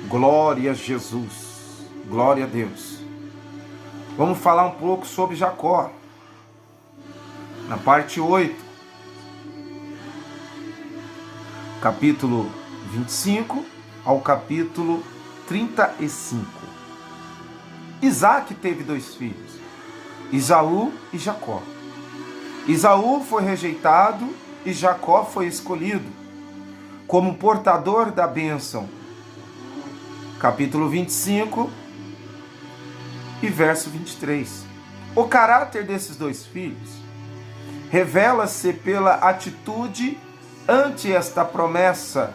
Glória a Jesus, glória a Deus. Vamos falar um pouco sobre Jacó, na parte 8, capítulo 25 ao capítulo 35. Isaac teve 2 filhos, Esaú e Jacó. Esaú foi rejeitado e Jacó foi escolhido como portador da bênção. Capítulo 25 e verso 23. O caráter desses 2 filhos revela-se pela atitude ante esta promessa.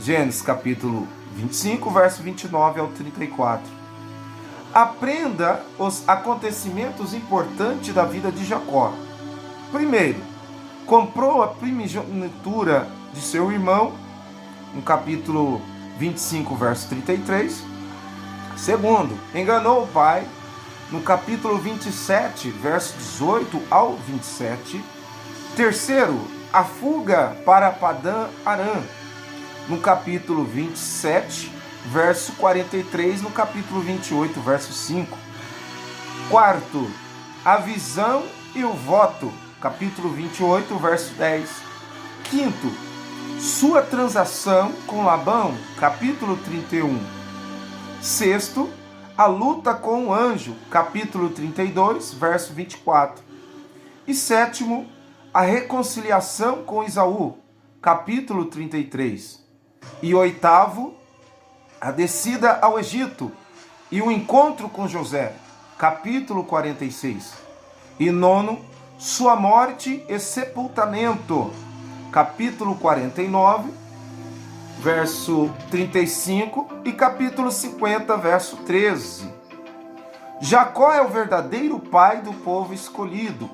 Gênesis capítulo 25, verso 29 ao 34. Aprenda os acontecimentos importantes da vida de Jacó. Primeiro, comprou a primogenitura de seu irmão, no capítulo 25, verso 33. Segundo, enganou o pai, no capítulo 27, verso 18 ao 27. Terceiro, a fuga para Padã Arã, no capítulo 27, verso 43, no capítulo 28, verso 5. Quarto, a visão e o voto, capítulo 28, verso 10. Quinto, sua transação com Labão, capítulo 31. Sexto, a luta com o anjo, capítulo 32, verso 24. E sétimo, a reconciliação com Esaú, capítulo 33. E oitavo, a descida ao Egito e o encontro com José, capítulo 46. E nono, sua morte e sepultamento, capítulo 49, verso 35 e capítulo 50, verso 13. Jacó é o verdadeiro pai do povo escolhido,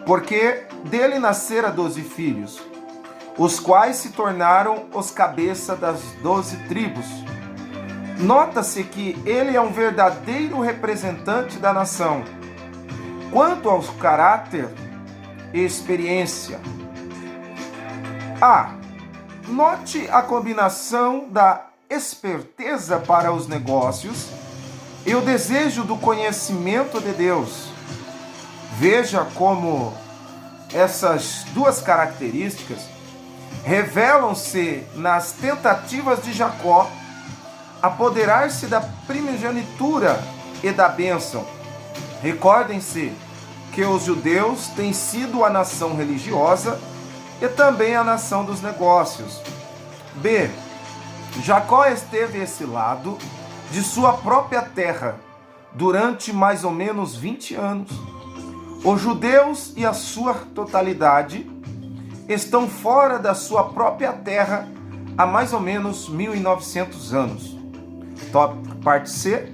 porque dele nasceram 12 filhos, os quais se tornaram os cabeças das 12 tribos. Nota-se que ele é um verdadeiro representante da nação. Quanto ao caráter e experiência, note a combinação da esperteza para os negócios e o desejo do conhecimento de Deus. Veja como essas 2 características revelam-se nas tentativas de Jacó apoderar-se da primogenitura e da bênção. Recordem-se que os judeus têm sido a nação religiosa e também a nação dos negócios. B. Jacó esteve exilado de sua própria terra durante mais ou menos 20 anos. Os judeus e a sua totalidade estão fora da sua própria terra há mais ou menos 1900 anos. Parte C.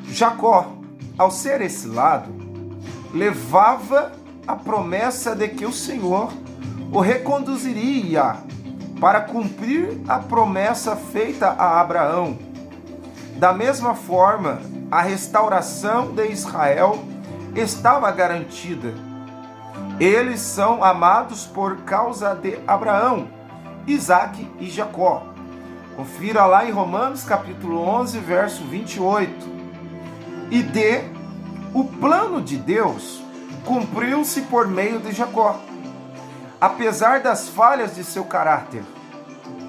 Jacó, ao ser exilado, levava a promessa de que o Senhor o reconduziria para cumprir a promessa feita a Abraão. Da mesma forma, a restauração de Israel estava garantida. Eles são amados por causa de Abraão, Isaque e Jacó. Confira lá em Romanos capítulo 11, verso 28. E D. O plano de Deus cumpriu-se por meio de Jacó, apesar das falhas de seu caráter.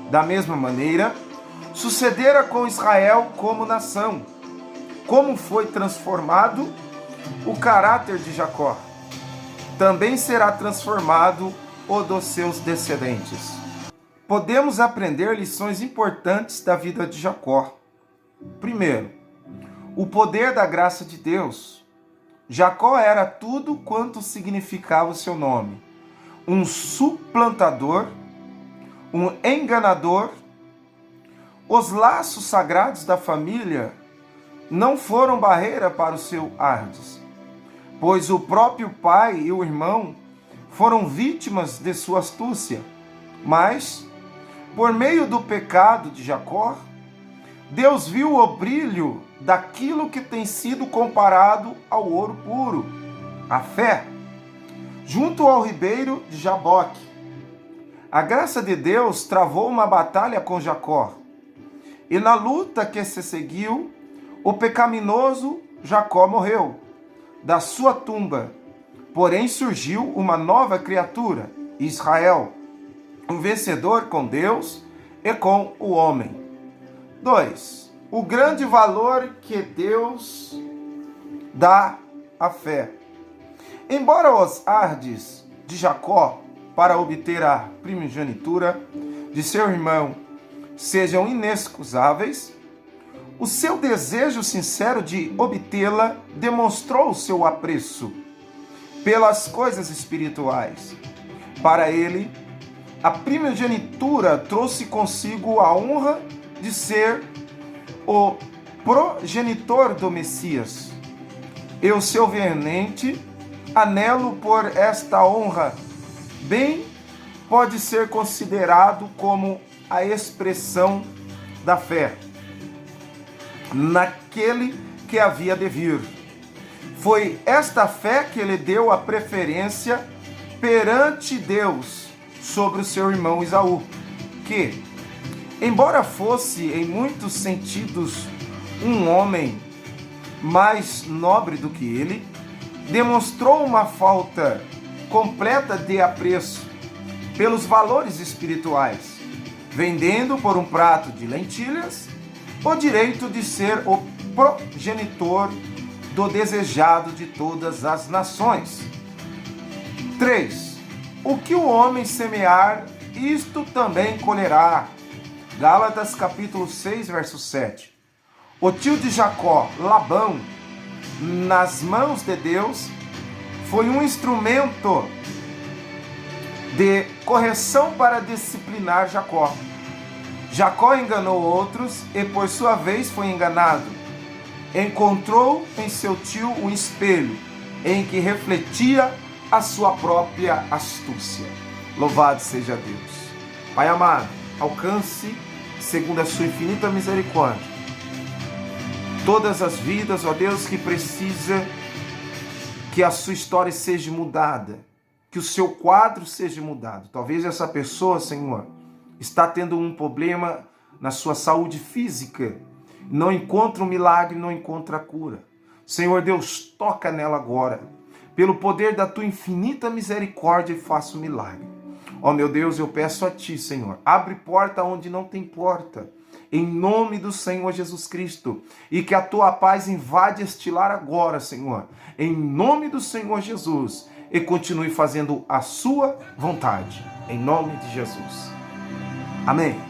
Da mesma maneira, sucedera com Israel como nação. Como foi transformado o caráter de Jacó, também será transformado o dos seus descendentes. Podemos aprender lições importantes da vida de Jacó. Primeiro, o poder da graça de Deus. Jacó era tudo quanto significava o seu nome: um suplantador, um enganador. Os laços sagrados da família não foram barreira para o seu ardes, pois o próprio pai e o irmão foram vítimas de sua astúcia. Mas, por meio do pecado de Jacó, Deus viu o brilho daquilo que tem sido comparado ao ouro puro, a fé, junto ao ribeiro de Jaboque. A graça de Deus travou uma batalha com Jacó, E na luta que se seguiu, o pecaminoso Jacó morreu. Da sua tumba, porém, surgiu uma nova criatura, Israel, um vencedor com Deus e com o homem. 2. O grande valor que Deus dá à fé. Embora os ardes de Jacó para obter a primogenitura de seu irmão sejam inexcusáveis, o seu desejo sincero de obtê-la demonstrou o seu apreço pelas coisas espirituais. Para ele, a primogenitura trouxe consigo a honra de ser o progenitor do Messias. E o seu veemente anelo por esta honra bem pode ser considerado como a expressão da fé naquele que havia de vir. Foi esta fé que lhe deu a preferência perante Deus sobre o seu irmão Esaú, que, embora fosse em muitos sentidos um homem mais nobre do que ele, demonstrou uma falta completa de apreço pelos valores espirituais, vendendo por um prato de lentilhas o direito de ser o progenitor do desejado de todas as nações. 3. O que o homem semear, isto também colherá. Gálatas capítulo 6, verso 7. O tio de Jacó, Labão, nas mãos de Deus, foi um instrumento de correção para disciplinar Jacó. Jacó enganou outros e, por sua vez, foi enganado. Encontrou em seu tio um espelho em que refletia a sua própria astúcia. Louvado seja Deus. Pai amado, alcance, segundo a sua infinita misericórdia, todas as vidas, ó Deus, que precisa que a sua história seja mudada, que o seu quadro seja mudado. Talvez essa pessoa, Senhor, está tendo um problema na sua saúde física, não encontra um milagre, não encontra a cura. Senhor Deus, toca nela agora, pelo poder da tua infinita misericórdia, e faça um milagre. Ó meu Deus, eu peço a ti, Senhor, abre porta onde não tem porta, em nome do Senhor Jesus Cristo, e que a tua paz invade este lar agora, Senhor, em nome do Senhor Jesus, e continue fazendo a sua vontade, em nome de Jesus. Amém.